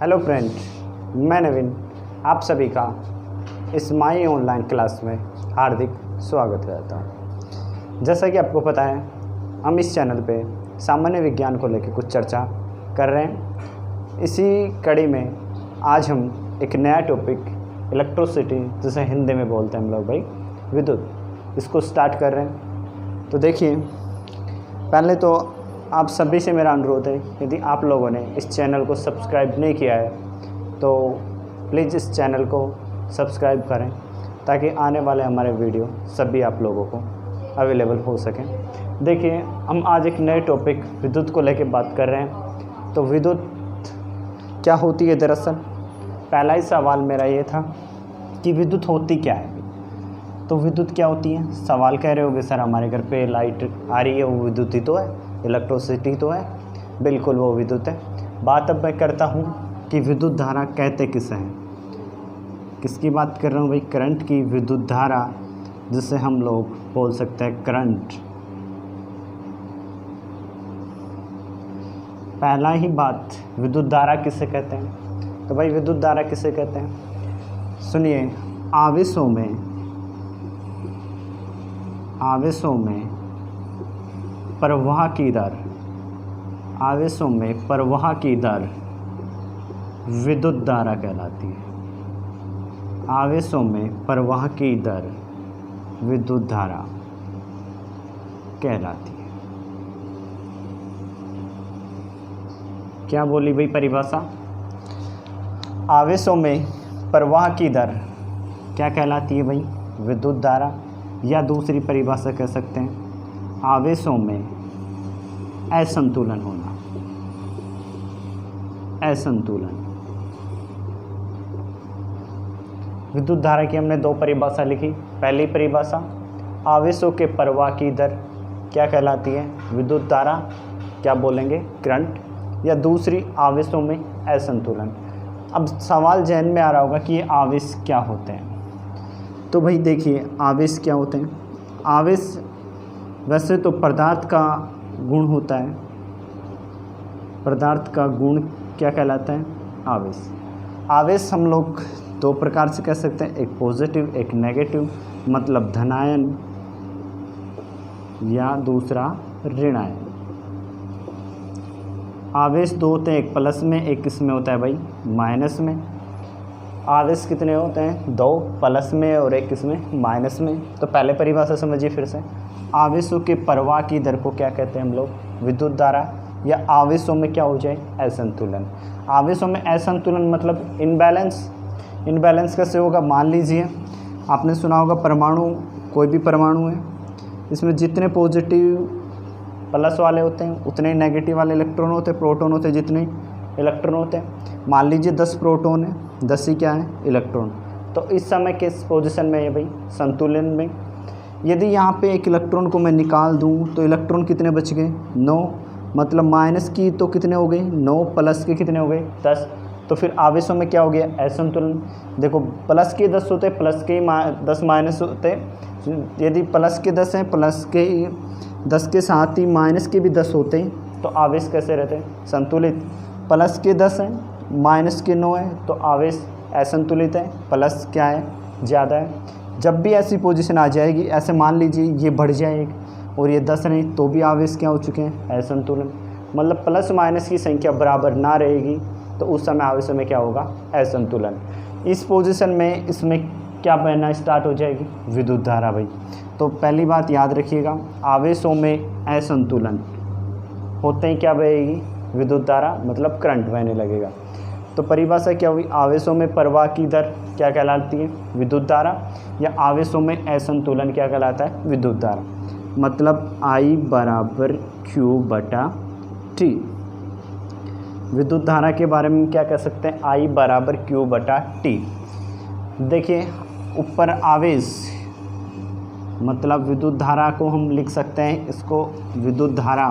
Hello friend, मैं नवीन आप सभी का इस माई ऑनलाइन क्लास में हार्दिक स्वागत करता हूँ। जैसा कि आपको पता है, हम इस चैनल पे सामान्य विज्ञान को लेकर कुछ चर्चा कर रहे हैं। इसी कड़ी में आज हम एक नया टॉपिक इलेक्ट्रिसिटी, जिसे हिंदी में बोलते हैं हम लोग भाई विद्युत, इसको स्टार्ट कर रहे हैं। तो देखिए, पहले तो आप सभी से मेरा अनुरोध है, यदि आप लोगों ने इस चैनल को सब्सक्राइब नहीं किया है तो प्लीज़ इस चैनल को सब्सक्राइब करें, ताकि आने वाले हमारे वीडियो सभी आप लोगों को अवेलेबल हो सकें। देखिए, हम आज एक नए टॉपिक विद्युत को लेकर बात कर रहे हैं। तो विद्युत क्या होती है? दरअसल पहला ही सवाल मेरा ये था कि विद्युत होती क्या है। तो विद्युत क्या होती है? सवाल कह रहे होगे, सर हमारे घर पे लाइट आ रही है, वो विद्युत ही तो है, इलेक्ट्रिसिटी तो है। बिल्कुल वो विद्युत है। बात अब मैं करता हूँ कि विद्युत धारा कहते किसे हैं। किसकी बात कर रहा हूँ भाई? करंट की। विद्युत धारा जिसे हम लोग बोल सकते हैं करंट। पहला ही बात, विद्युत धारा किसे कहते हैं? तो भाई विद्युत धारा किसे कहते हैं? सुनिए, आवेशों में प्रवाह की दर, आवेशों में प्रवाह की दर विद्युत धारा कहलाती है। आवेशों में प्रवाह की दर विद्युत धारा कहलाती है। क्या बोली भाई परिभाषा? आवेशों में प्रवाह की दर क्या कहलाती है भाई? विद्युत धारा। या दूसरी परिभाषा कह सकते हैं, आवेशों में असंतुलन होना। असंतुलन। विद्युत धारा की हमने दो परिभाषा लिखी। पहली परिभाषा, आवेशों के प्रवाह की दर क्या कहलाती है? विद्युत धारा। क्या बोलेंगे? करंट। या दूसरी, आवेशों में असंतुलन। अब सवाल जहन में आ रहा होगा कि ये आवेश क्या होते हैं। तो भाई देखिए, आवेश क्या होते हैं? आवेश वैसे तो पदार्थ का गुण होता है। पदार्थ का गुण क्या कहलाता है? आवेश। आवेश हम लोग दो प्रकार से कह सकते हैं, एक पॉजिटिव, एक नेगेटिव, मतलब धनायन या दूसरा ऋणायन। आवेश दो होते हैं, एक प्लस में, एक किसमें होता है भाई? माइनस में। आवेश कितने होते हैं? दो, प्लस में और एक किसमें? माइनस में। तो पहले परिभाषा समझिए फिर से। आवेशों के प्रवाह की दर को क्या कहते हैं हम लोग? विद्युत धारा। या आवेशों में क्या हो जाए? असंतुलन। आवेशों में असंतुलन मतलब इनबैलेंस। इनबैलेंस कैसे होगा? मान लीजिए, आपने सुना होगा परमाणु, कोई भी परमाणु है, इसमें जितने पॉजिटिव प्लस वाले होते हैं उतने ही नेगेटिव वाले इलेक्ट्रॉन होते हैं, प्रोटॉन होते हैं, जितने इलेक्ट्रॉन होते हैं। मान लीजिए 10 प्रोटॉन है, 10 ही क्या है? इलेक्ट्रॉन। तो इस समय किस पोजीशन में है भाई? संतुलन में। यदि यहाँ पे एक इलेक्ट्रॉन को मैं निकाल दूँ तो इलेक्ट्रॉन कितने बच गए? 9। मतलब माइनस की तो कितने हो गए? 9, प्लस के कितने हो गए? 10। तो फिर आवेशों में क्या हो गया? असंतुलन। देखो, प्लस के 10 होते, प्लस के 10 माइनस होते। यदि प्लस के 10 हैं, प्लस के 10 के साथ ही माइनस के भी 10 होते, तो आवेश कैसे रहते? संतुलित। प्लस के 10 हैं, माइनस के 9 है, तो आवेश असंतुलित है। प्लस क्या है? ज़्यादा है। जब भी ऐसी पोजीशन आ जाएगी, ऐसे मान लीजिए ये बढ़ जाएगी और ये 10 नहीं, तो भी आवेश क्या हो चुके हैं? असंतुलन। मतलब प्लस माइनस की संख्या बराबर ना रहेगी तो उस समय आवेशों में क्या होगा? असंतुलन। इस पोजीशन में इसमें क्या बहना स्टार्ट हो जाएगी? विद्युत धारा भाई। तो पहली बात याद रखिएगा, आवेशों में असंतुलन होते ही क्या बहेगी? विद्युत धारा, मतलब करंट बहने लगेगा। तो परिभाषा क्या हुई? आवेशों में प्रवाह की दर क्या कहलाती है? विद्युत धारा। या आवेशों में असंतुलन क्या कहलाता है? विद्युत धारा। मतलब I बराबर Q/T। विद्युत धारा के बारे में क्या कह सकते हैं? I बराबर Q/T। देखिए, ऊपर आवेश मतलब विद्युत धारा को हम लिख सकते हैं, इसको विद्युत धारा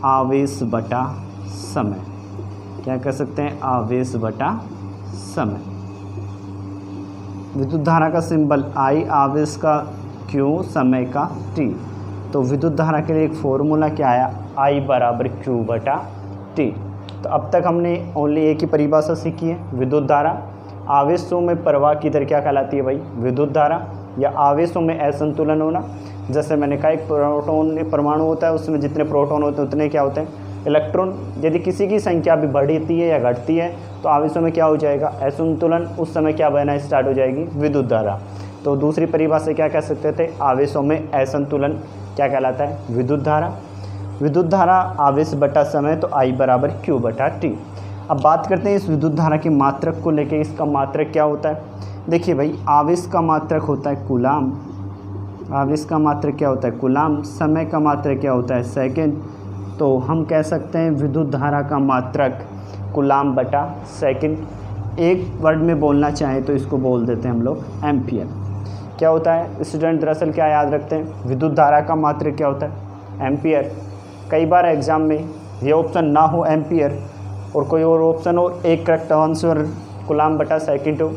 आवेश बटा समय। क्या कह सकते हैं? आवेश बटा समय। विद्युत धारा का सिंबल I, आवेश का Q, समय का T। तो विद्युत धारा के लिए एक फॉर्मूला क्या आया? I बराबर Q बटा T। तो अब तक हमने ओनली एक ही परिभाषा सीखी है, विद्युत धारा। आवेशों में प्रवाह की दर क्या कहलाती है भाई? विद्युत धारा। या आवेशों में असंतुलन होना, जैसे मैंने कहा एक प्रोटॉन परमाणु होता है, उसमें जितने प्रोटॉन होते हैं उतने क्या होते हैं? इलेक्ट्रॉन। यदि किसी की संख्या भी बढ़ती है या घटती है तो आवेशों में क्या हो जाएगा? असंतुलन। उस समय क्या बहना स्टार्ट हो जाएगी? विद्युत धारा। तो दूसरी परिभाषा क्या कह सकते थे? आवेशों में असंतुलन क्या कहलाता है? विद्युत धारा। विद्युत धारा आवेश बटा समय, तो I बराबर Q बटा T। अब बात करते हैं इस विद्युत धारा के मात्रक को लेके। इसका मात्रक क्या होता है? देखिए भाई, आवेश का मात्रक होता है कूलाम। आवेश का मात्रक क्या होता है? कूलाम। समय का मात्रक क्या होता है? सेकंड। तो हम कह सकते हैं विद्युत धारा का मात्रक कूलाम बटा सेकंड। एक वर्ड में बोलना चाहें तो इसको बोल देते हैं हम लोग एम्पियर। क्या होता है स्टूडेंट? दरअसल क्या याद रखते हैं? विद्युत धारा का मात्रक क्या होता है? एम्पियर। कई बार एग्जाम में ये ऑप्शन ना हो एम्पियर और कोई और ऑप्शन हो, एक करेक्ट आंसर कूलाम बटा सेकंड हो,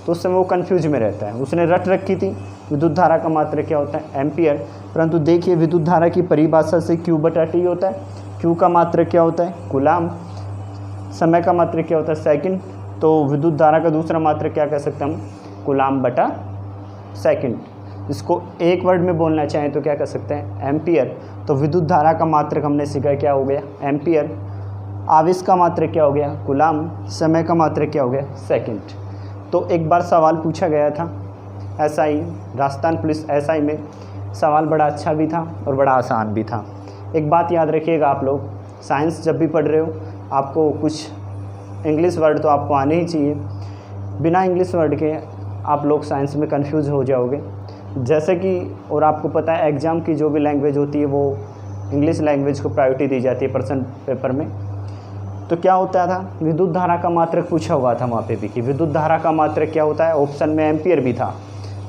तो उस समय वो कन्फ्यूज में रहता है। उसने रट रखी थी विद्युत धारा का मात्रक क्या होता है? एम्पियर। परंतु देखिए विद्युत धारा की परिभाषा से Q बटा T होता है। Q का मात्रक क्या होता है? कूलाम। समय का मात्रक क्या होता है? सेकंड। तो विद्युत धारा का दूसरा मात्रक क्या कह सकते हैं हम? कूलाम बटा सेकंड। इसको एक वर्ड में बोलना चाहें तो क्या कह सकते हैं? एम्पियर। तो विद्युत धारा का मात्रक हमने सीखा क्या हो गया? एम्पियर। आवेश का मात्रक क्या हो गया? कूलाम। समय का मात्रक क्या हो गया? सेकंड। तो एक बार सवाल पूछा गया था SI, राजस्थान पुलिस SI में। सवाल बड़ा अच्छा भी था और बड़ा आसान भी था। एक बात याद रखिएगा, आप लोग साइंस जब भी पढ़ रहे हो आपको कुछ इंग्लिश वर्ड तो आपको आने ही चाहिए। बिना इंग्लिश वर्ड के आप लोग साइंस में कंफ्यूज हो जाओगे। जैसे कि और आपको पता है एग्ज़ाम की जो भी लैंग्वेज होती है वो इंग्लिश लैंग्वेज को प्रायोरिटी दी जाती है पर्सन पेपर में। तो क्या होता था? विद्युत धारा का मात्रक पूछा हुआ था वहाँ पे भी कि विद्युत धारा का मात्रक क्या होता है? ऑप्शन में एम्पियर भी था।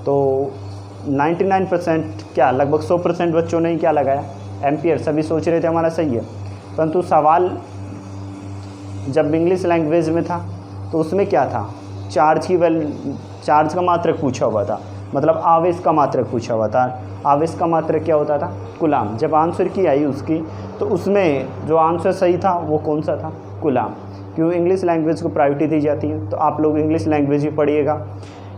तो 99% क्या लगभग 100% बच्चों ने ही क्या लगाया? एम्पियर। सभी सोच रहे थे हमारा सही है। परंतु सवाल जब इंग्लिश लैंग्वेज में था तो उसमें क्या था? चार्ज का मात्रक पूछा हुआ था, मतलब आवेश का मात्रक पूछा हुआ था। आवेश का मात्रक क्या होता था? कूलाम। जब आंसर की आई उसकी तो उसमें जो आंसर सही था वो कौन सा था? कूलाम। क्यों? इंग्लिश लैंग्वेज को प्रायोरिटी दी जाती है। तो आप लोग इंग्लिश लैंग्वेज ही पढ़िएगा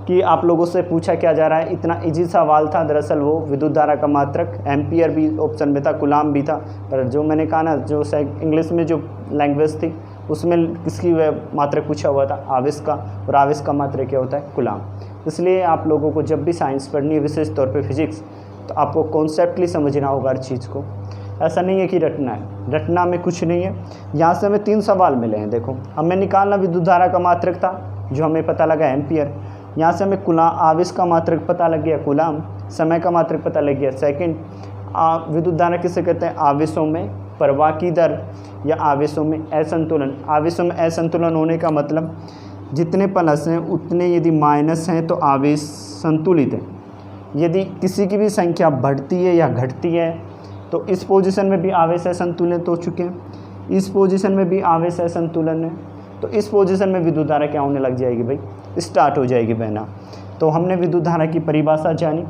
कि आप लोगों से पूछा क्या जा रहा है। इतना इजी सवाल था। दरअसल वो विद्युत धारा का मात्रक एम्पियर भी ऑप्शन में था, कूलाम भी था। पर जो मैंने कहा ना, जो इंग्लिश में जो लैंग्वेज थी उसमें किसकी मात्रक पूछा हुआ था? आवेश का। और आवेश का मात्रक क्या होता है? कूलाम। इसलिए आप लोगों को जब भी साइंस पढ़नी है, विशेष तौर पे फिजिक्स, तो आपको कॉन्सेप्टली समझना होगा हर चीज़ को। ऐसा नहीं है कि रटना है, रटना में कुछ नहीं है। यहाँ से हमें 3 सवाल मिले हैं। देखो, हमें निकालना विद्युत धारा का मात्रक था जो हमें पता लगा एम्पियर। यहाँ से हमें आवेश का मात्रक पता लग गया कूलाम। समय का मात्रक पता लग गया सेकंड। विद्युत धारा किसे कहते हैं? आवेशों में प्रवाह की दर या आवेशों में असंतुलन। आवेशों में असंतुलन होने का मतलब जितने प्लस हैं उतने यदि माइनस हैं तो आवेश संतुलित है। यदि किसी की भी संख्या बढ़ती है या घटती है तो इस पोजीशन में भी आवेश असंतुलित हो चुके हैं, इस पोजीशन में भी आवेश असंतुलन है। तो इस पोजीशन में विद्युत धारा क्या होने लग जाएगी भाई? स्टार्ट हो जाएगी बहना। तो हमने विद्युत धारा की परिभाषा जानी।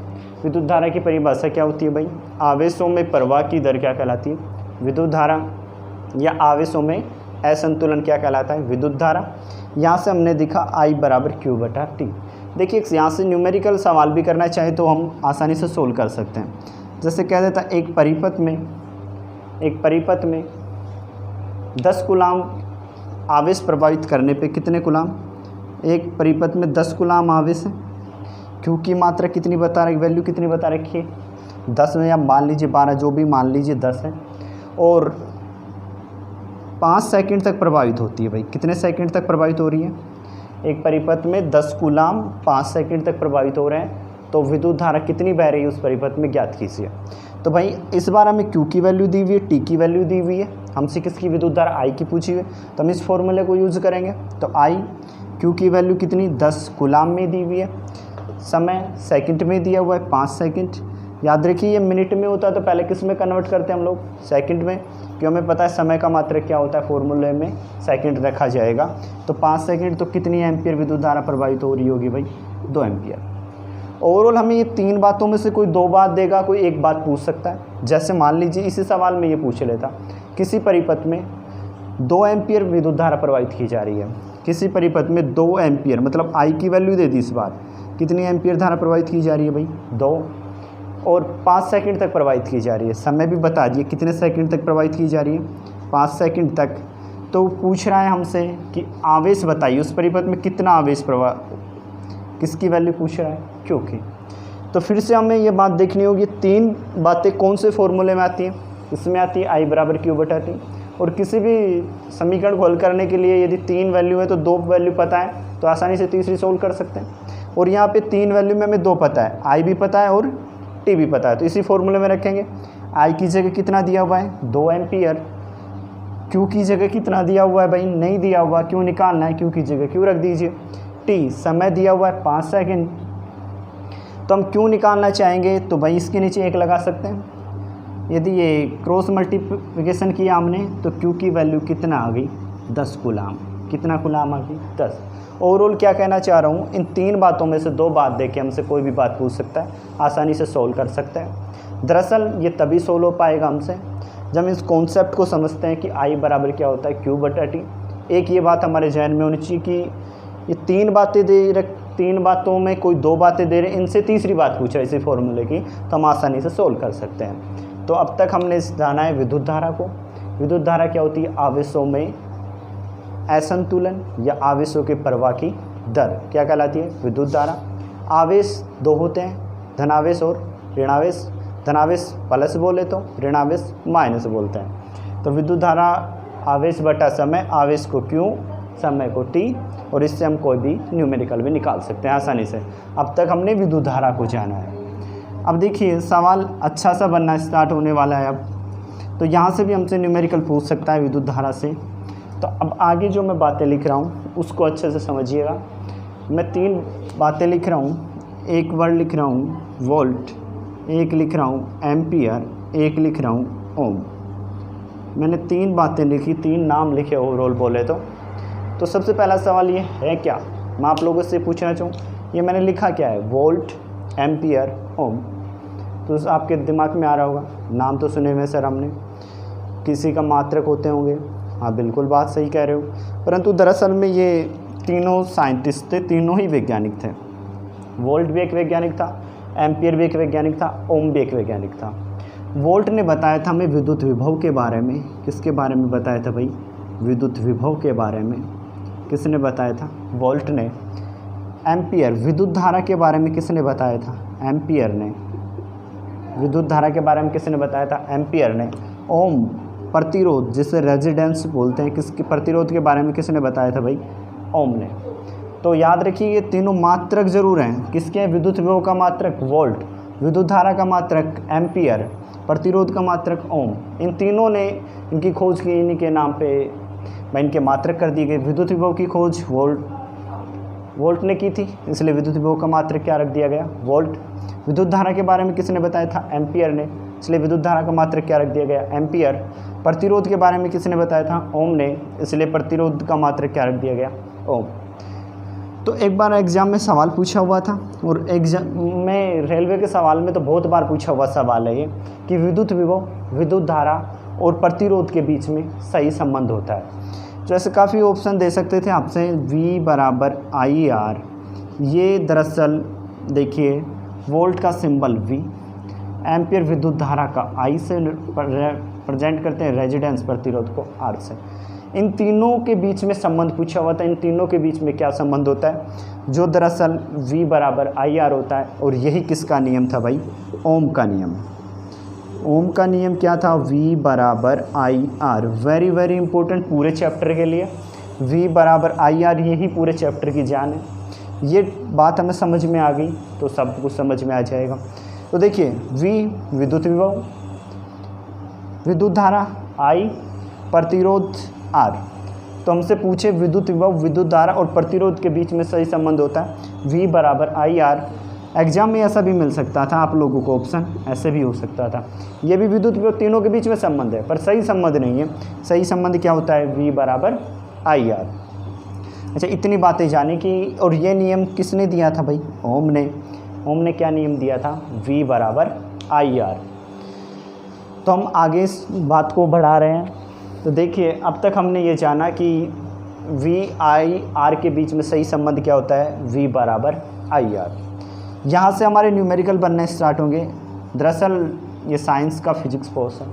विद्युत धारा की परिभाषा क्या होती है भाई? आवेशों में प्रवाह की दर क्या कहलाती है? विद्युत धारा। या आवेशों में असंतुलन क्या कहलाता है? विद्युत धारा। यहाँ से हमने दिखा I बराबर Q बटा T। देखिए यहाँ से न्यूमेरिकल सवाल भी करना चाहे तो हम आसानी से सोल्व कर सकते हैं। जैसे कह देता एक परिपथ में 10 कूलाम आवेश प्रभावित करने पे कितने कूलाम? एक परिपथ में 10 कूलाम आवेश है। Q की मात्रा कितनी बता रही, वैल्यू कितनी बता रखी है? 10 में, या मान लीजिए 12, जो भी मान लीजिए 10 है। और 5 सेकंड तक प्रभावित होती है भाई। कितने सेकंड तक प्रभावित हो रही है? एक परिपथ में 10 कूलाम 5 सेकंड तक प्रभावित हो रहे हैं। तो विद्युत धारा कितनी बह रही है उस परिपथ में ज्ञात कीजिए। तो भाई इस बार हमें Q की वैल्यू दी हुई है, T की वैल्यू दी हुई है, हमसे किसकी विद्युत धारा I की पूछी हुई है। तो हम इस फॉर्मूले को यूज़ करेंगे। तो I Q की वैल्यू कितनी? 10 कूलाम में दी हुई है। समय सेकंड में दिया हुआ है 5 सेकंड। याद रखिए ये मिनट में होता है तो पहले किस में कन्वर्ट करते हैं हम लोग? सेकंड में, क्योंकि हमें पता है समय का मात्रक क्या होता है, फॉर्मूले में सेकंड रखा जाएगा। तो 5 सेकंड तो कितनी एम्पियर विद्युत धारा प्रभावित हो रही होगी भाई? 2 एम्पियर। ओवरऑल हमें ये 3 बातों में से कोई 2 बात देगा, कोई एक बात पूछ सकता है। जैसे मान लीजिए इसी सवाल में ये पूछ लेता, किसी परिपथ में 2 एम्पियर विद्युत धारा प्रवाहित की जा रही है। किसी परिपथ में 2 एम्पियर मतलब आई की वैल्यू दे दी इस बार, कितनी एम्पियर धारा प्रवाहित की जा रही है भाई 2, और 5 सेकंड तक प्रवाहित की जा रही है। समय भी बता दिए कितने सेकंड तक प्रवाहित की जा रही है, 5 सेकंड तक। तो पूछ रहा है हमसे कि आवेश बताइए, उस परिपथ में कितना आवेश प्रवाह, किसकी वैल्यू पूछ रहा है, क्यों की। तो फिर से हमें ये बात देखनी होगी, 3 बातें कौन से फॉर्मूले में आती हैं, इसमें आती है I बराबर Q/T। और किसी भी समीकरण को हल करने के लिए यदि 3 वैल्यू है तो 2 वैल्यू पता है तो आसानी से तीसरी सोल्व कर सकते हैं। और यहाँ पे 3 वैल्यू में हमें 2 पता है, I भी पता है और T भी पता है, तो इसी फॉर्मूले में रखेंगे। I की जगह कितना दिया हुआ है 2 एम्पियर, Q की जगह कितना दिया हुआ है भाई, नहीं दिया हुआ, क्यों निकालना है, Q की जगह Q रख दीजिए। T समय दिया हुआ है 5 सेकंड, तो हम क्यों निकालना चाहेंगे तो भाई इसके नीचे 1 लगा सकते हैं। यदि ये क्रॉस मल्टीप्लिकेशन किया हमने तो Q की वैल्यू कितना आ गई 10 कूलाम, कितना कूलाम आ गई 10। ओवरऑल क्या कहना चाह रहा हूँ, इन 3 बातों में से 2 बात देके हमसे कोई भी बात पूछ सकता है, आसानी से सोल्व कर सकते हैं। दरअसल ये तभी सोल्व हो पाएगा हमसे जब हम इस कॉन्सेप्ट को समझते हैं कि I बराबर क्या होता है Q/T। एक ये बात हमारे जहन में होनी चाहिए कि ये 3 बातें 3 बातों में कोई 2 बातें दे रहे, इनसे तीसरी बात पूछा इसी फॉर्मूले की, तो हम आसानी से सोल्व कर सकते हैं। तो अब तक हमने जाना है विद्युत धारा को। विद्युत धारा क्या होती है, आवेशों में असंतुलन या आवेशों के प्रवाह की दर क्या कहलाती है, विद्युत धारा। आवेश 2 होते हैं, धनावेश और ऋणावेश। धनावेश प्लस बोले तो ऋणावेश माइनस बोलते हैं। तो विद्युत धारा आवेश बटा समय, आवेश को Q, समय को T, और इससे हम कोई भी न्यूमेरिकल भी निकाल सकते हैं आसानी से। अब तक हमने विद्युत धारा को जाना है। अब देखिए सवाल अच्छा सा बनना स्टार्ट होने वाला है अब, तो यहाँ से भी हमसे न्यूमेरिकल पूछ सकता है विद्युत धारा से। तो अब आगे जो मैं बातें लिख रहा हूँ उसको अच्छे से समझिएगा। मैं 3 बातें लिख रहा हूँ, एक वर्ड लिख रहा हूँ वोल्ट, एक लिख रहा हूँ एम्पियर, एक लिख रहा हूँ ओम। मैंने 3 बातें लिखी, 3 नाम लिखे ओवरऑल बोले तो सबसे पहला सवाल ये है क्या, मैं आप लोगों से पूछना चाहूँ, ये मैंने लिखा क्या है, वोल्ट, एम्पियर, ओम। तो आपके दिमाग में आ रहा होगा, नाम तो सुने हुए सर हमने, किसी का मात्रक होते होंगे। हाँ बिल्कुल बात सही कह रहे हो, परंतु दरअसल में ये तीनों साइंटिस्ट थे, तीनों ही वैज्ञानिक थे। वोल्ट भी एक वैज्ञानिक था, एम्पियर भी एक वैज्ञानिक था, ओम भी एक वैज्ञानिक था। वोल्ट ने बताया था हमें विद्युत विभव के बारे में। किसके बारे में बताया था भाई, विद्युत विभव के बारे में। किसने बताया था, वोल्ट ने। एम्पियर विद्युत धारा के बारे में किसने बताया था, एम्पियर ने। विद्युत धारा के बारे में किसने बताया था, एम्पियर ने। ओम प्रतिरोध जिसे रेजिडेंस बोलते हैं, किसके प्रतिरोध के बारे में किसने बताया था भाई, ओम ने। तो याद रखिए ये तीनों मात्रक जरूर हैं, किसके, विद्युत विभव का मात्रक वोल्ट, विद्युत धारा का मात्रक एम्पियर, प्रतिरोध का मात्रक ओम। इन तीनों ने इनकी खोज की, इन्हीं के नाम पे भाई इनके मात्रक कर दिए गए। विद्युत विभव की खोज वोल्ट ने की थी, इसलिए विद्युत विभव का मात्रक क्या रख दिया गया, वोल्ट। विद्युत धारा के बारे में किसने बताया था, एम्पियर ने, इसलिए विद्युत धारा का मात्रक क्या रख दिया गया, एम्पियर। प्रतिरोध के बारे में किसने बताया था, ओम ने, इसलिए प्रतिरोध का मात्रक क्या रख दिया गया, ओम। तो एक बार एग्ज़ाम में सवाल पूछा हुआ था, और एग्जाम में रेलवे के सवाल में तो बहुत बार पूछा हुआ सवाल है ये, कि विद्युत विभव, विद्युत धारा और प्रतिरोध के बीच में सही संबंध होता है। तो ऐसे काफ़ी ऑप्शन दे सकते थे आपसे, V बराबर IR। ये दरअसल देखिए वोल्ट का सिंबल V, एम्पियर विद्युत धारा का I से प्रेजेंट करते हैं, रेजिडेंस प्रतिरोध को R से। इन तीनों के बीच में संबंध पूछा हुआ था, इन तीनों के बीच में क्या संबंध होता है, जो दरअसल V बराबर IR होता है। और यही किसका नियम था भाई, ओम का नियम। ओम का नियम क्या था, V बराबर IR। वेरी वेरी इंपॉर्टेंट पूरे चैप्टर के लिए, V बराबर IR, यही पूरे चैप्टर की जान है। ये बात हमें समझ में आ गई तो सब कुछ समझ में आ जाएगा। तो देखिए V विद्युत विभव, विद्युत धारा I, प्रतिरोध R। तो हमसे पूछे विद्युत विभव, विद्युत धारा और प्रतिरोध के बीच में सही संबंध होता है V बराबर IR। एग्जाम में ऐसा भी मिल सकता था आप लोगों को, ऑप्शन ऐसे भी हो सकता था। ये भी विद्युत विभव, तीनों के बीच में संबंध है, पर सही संबंध नहीं है। सही संबंध क्या होता है, V बराबर IR। अच्छा, इतनी बातें जाने की। और ये नियम किसने दिया था भाई, ओम ने। ओम ने क्या नियम दिया था, V बराबर IR। तो हम आगे इस बात को बढ़ा रहे हैं। तो देखिए अब तक हमने ये जाना कि V I R के बीच में सही संबंध क्या होता है, V बराबर IR। यहाँ से हमारे न्यूमेरिकल बनने स्टार्ट होंगे। दरअसल ये साइंस का फिजिक्स कोर्स है,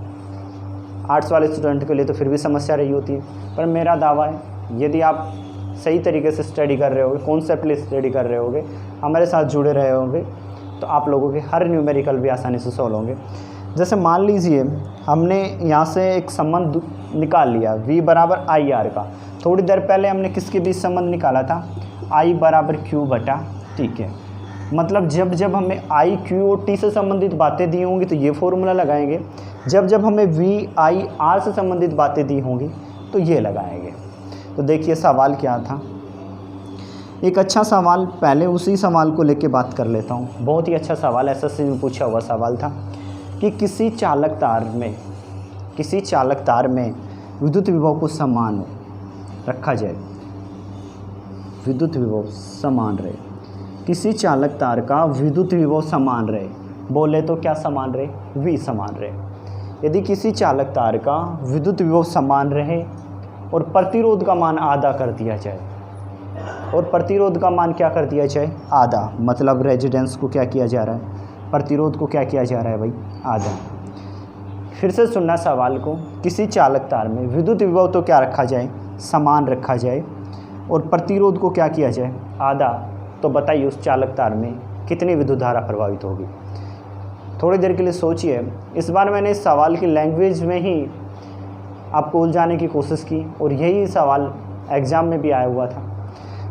आर्ट्स वाले स्टूडेंट के लिए तो फिर भी समस्या रही होती है, पर मेरा दावा है यदि आप सही तरीके से स्टडी कर रहे होगे, कॉन्सेप्टली स्टडी कर रहे होगे, हमारे साथ जुड़े रहे होंगे, तो आप लोगों के हर न्यूमेरिकल भी आसानी से सॉल्व होंगे। जैसे मान लीजिए हमने यहाँ से एक संबंध निकाल लिया V बराबर IR का। थोड़ी देर पहले हमने किसके बीच संबंध निकाला था, I बराबर Q बटा T के। मतलब जब जब हमें I, Q और T से संबंधित बातें दी होंगी तो ये फॉर्मूला लगाएंगे, जब जब हमें V I R से संबंधित बातें दी होंगी तो ये लगाएंगे। तो देखिए सवाल क्या था, एक अच्छा सवाल, पहले उसी सवाल को लेके बात कर लेता हूँ। बहुत ही अच्छा सवाल, SSC में पूछा हुआ सवाल था कि किसी चालक तार में विद्युत विभव को समान रखा जाए, विद्युत विभव समान रहे, किसी चालक तार का विद्युत विभव समान रहे, बोले तो क्या समान रहे, V समान रहे। यदि किसी चालक तार का विद्युत विभव समान रहे और प्रतिरोध का मान आधा कर दिया जाए, और प्रतिरोध का मान क्या कर दिया जाए, आधा, मतलब रेजिस्टेंस को क्या किया जा रहा है, प्रतिरोध को क्या किया जा रहा है भाई, आधा। फिर से सुनना सवाल को, किसी चालक तार में विद्युत विभव तो क्या रखा जाए, समान रखा जाए, और प्रतिरोध को क्या किया जाए, आधा। तो बताइए उस चालक तार में कितनी विद्युत धारा प्रभावित होगी। थोड़ी देर के लिए सोचिए। इस बार मैंने इस सवाल की लैंग्वेज में ही आपको उलझाने की कोशिश की और यही सवाल एग्ज़ाम में भी आया हुआ था।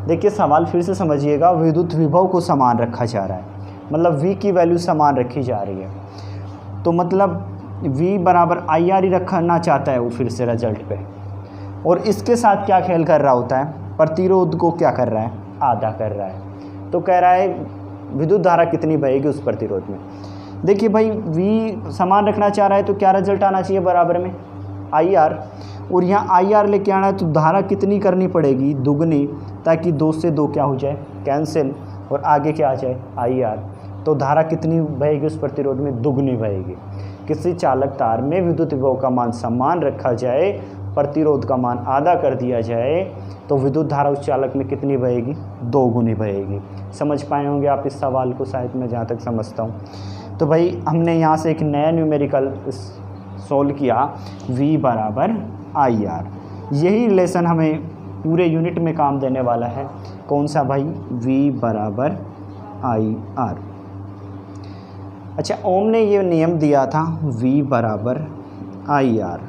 देखिए सवाल फिर से समझिएगा, विद्युत विभव को समान रखा जा रहा है, मतलब V की वैल्यू समान रखी जा रही है, तो मतलब V बराबर IR ही रखना चाहता है वो फिर से रिजल्ट पे, और इसके साथ क्या खेल कर रहा होता है, प्रतिरोध को क्या कर रहा है, आधा कर रहा है। तो कह रहा है विद्युत धारा कितनी बहेगी उस प्रतिरोध में। देखिए भाई V समान रखना चाह रहा है तो क्या रिजल्ट आना चाहिए, बराबर में IR, और यहाँ IR लेके आना है तो धारा कितनी करनी पड़ेगी, दुगनी, ताकि 2 से 2 क्या हो जाए, कैंसिल, और आगे क्या आ जाए, IR। तो धारा कितनी बहेगी उस प्रतिरोध में, दुगनी बहेगी। किसी चालक तार में विद्युत विभव का मान समान रखा जाए, प्रतिरोध का मान आधा कर दिया जाए, तो विद्युत धारा उस चालक में कितनी बहेगी, 2 गुनी बहेगी। समझ पाए होंगे आप इस सवाल को, शायद मैं जहाँ तक समझता हूँ। तो भाई हमने यहाँ से एक नया न्यूमेरिकल सोल्व किया, V बराबर IR। यही रिलेशन हमें पूरे यूनिट में काम देने वाला है। कौन सा भाई, V बराबर IR। अच्छा, ओम ने ये नियम दिया था V बराबर IR।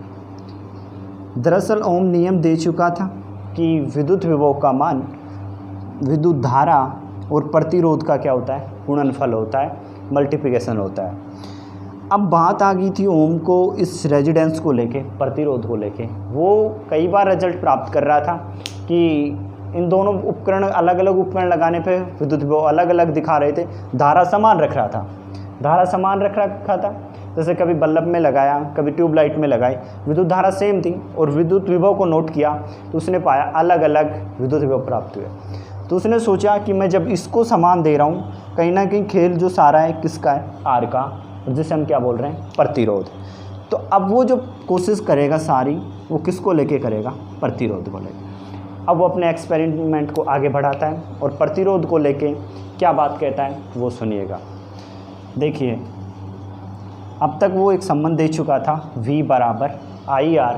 दरअसल ओम नियम दे चुका था कि विद्युत विभव का मान विद्युत धारा और प्रतिरोध का क्या होता है, गुणनफल होता है, मल्टीप्लिकेशन होता है। अब बात आ गई थी ओम को इस रेजिस्टेंस को लेके, प्रतिरोध को लेके। वो कई बार रिजल्ट प्राप्त कर रहा था कि इन दोनों उपकरण, अलग अलग उपकरण लगाने पे विद्युत विभव अलग अलग दिखा रहे थे, धारा समान रख रहा था, धारा समान रख रखा था। जैसे कभी बल्ब में लगाया, कभी ट्यूबलाइट में लगाई, विद्युत धारा सेम थी, और विद्युत विभव को नोट किया तो उसने पाया अलग अलग विद्युत विभव प्राप्त हुए। तो उसने सोचा कि मैं जब इसको समान दे रहा हूँ, कहीं ना कहीं खेल जो सारा है किसका है, आर का, जिसे हम क्या बोल रहे हैं, प्रतिरोध। तो अब वो जो कोशिश करेगा सारी, वो किसको लेके करेगा, प्रतिरोध को लेके। अब वो अपने एक्सपेरिमेंट को आगे बढ़ाता है और प्रतिरोध को लेके क्या बात कहता है वो सुनिएगा। देखिए अब तक वो एक संबंध दे चुका था V बराबर IR।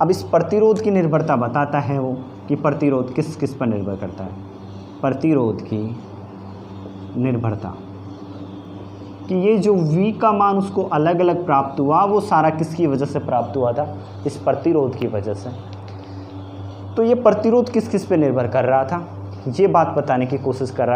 अब इस प्रतिरोध की निर्भरता बताता है वो कि प्रतिरोध किस किस पर निर्भर करता है, प्रतिरोध की निर्भरता, कि ये जो V का मान उसको अलग अलग प्राप्त हुआ, वो सारा किसकी वजह से प्राप्त हुआ था, इस प्रतिरोध की वजह से। तो ये प्रतिरोध किस किस पे निर्भर कर रहा था, ये बात बताने की कोशिश कर रहा है।